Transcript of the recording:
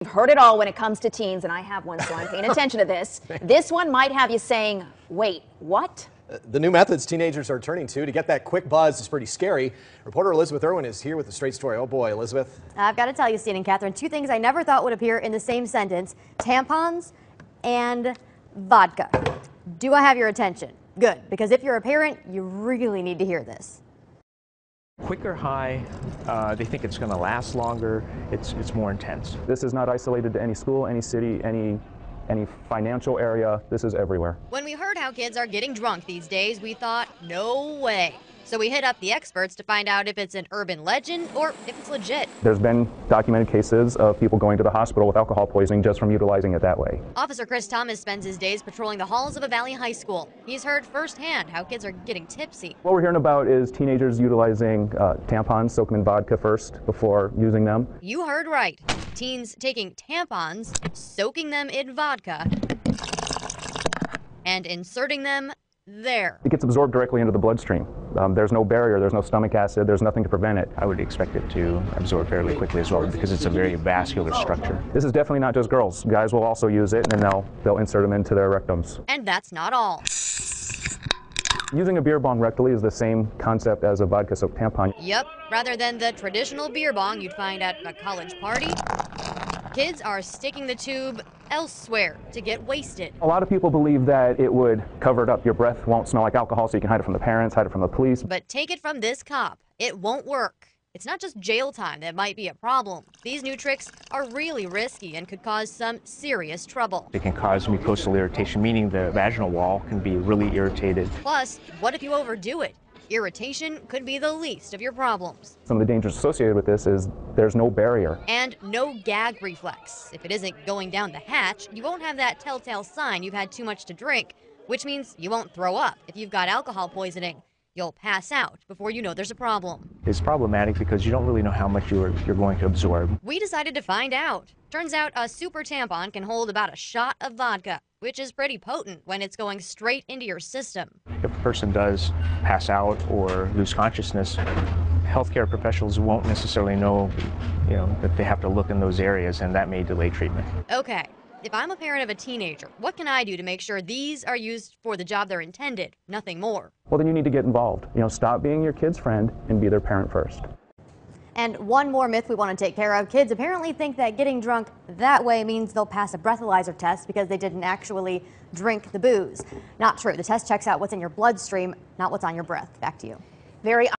You've heard it all when it comes to teens, and I have one, so I'm paying attention to this. This one might have you saying, wait, what? The new methods teenagers are turning to get that quick buzz is pretty scary. Reporter Elizabeth Irwin is here with the straight story. Oh boy, Elizabeth. I've got to tell you, Steve and Catherine, two things I never thought would appear in the same sentence: tampons and vodka. Do I have your attention? Good, because if you're a parent, you really need to hear this. Quicker high, they think it's going to last longer, it's more intense. This is not isolated to any school, any city, any financial area. This is everywhere. When we heard how kids are getting drunk these days, we thought, no way. So we hit up the experts to find out if it's an urban legend or if it's legit. There's been documented cases of people going to the hospital with alcohol poisoning just from utilizing it that way. Officer Chris Thomas spends his days patrolling the halls of a Valley high school. He's heard firsthand how kids are getting tipsy. What we're hearing about is teenagers utilizing tampons, soak them in vodka first before using them. You heard right. Teens taking tampons, soaking them in vodka, and inserting them there. It gets absorbed directly into the bloodstream. There's no barrier, there's no stomach acid, there's nothing to prevent it. I would expect it to absorb fairly quickly as well because it's a very vascular structure. This is definitely not just girls. Guys will also use it, and then they'll insert them into their rectums. And that's not all. Using a beer bong rectally is the same concept as a vodka-soaked tampon. Yep, rather than the traditional beer bong you'd find at a college party, kids are sticking the tube elsewhere to get wasted. A lot of people believe that it would cover it up. Your breath won't smell like alcohol, so you can hide it from the parents, hide it from the police. But take it from this cop, it won't work. It's not just jail time that might be a problem. These new tricks are really risky and could cause some serious trouble. It can cause mucosal irritation, meaning the vaginal wall can be really irritated. Plus, what if you overdo it? Irritation could be the least of your problems. Some of the dangers associated with this is there's no barrier. And no gag reflex. If it isn't going down the hatch, you won't have that telltale sign you've had too much to drink, which means you won't throw up if you've got alcohol poisoning. You'll pass out before you know there's a problem. It's problematic because you don't really know how much you're going to absorb. We decided to find out. Turns out a super tampon can hold about a shot of vodka, which is pretty potent when it's going straight into your system. If a person does pass out or lose consciousness, healthcare professionals won't necessarily know, that they have to look in those areas, and that may delay treatment. Okay. If I'm a parent of a teenager, what can I do to make sure these are used for the job they're intended, nothing more? Well, then you need to get involved. Stop being your kid's friend and be their parent first. And one more myth we want to take care of. Kids apparently think that getting drunk that way means they'll pass a breathalyzer test because they didn't actually drink the booze. Not true. The test checks out what's in your bloodstream, not what's on your breath. Back to you. Very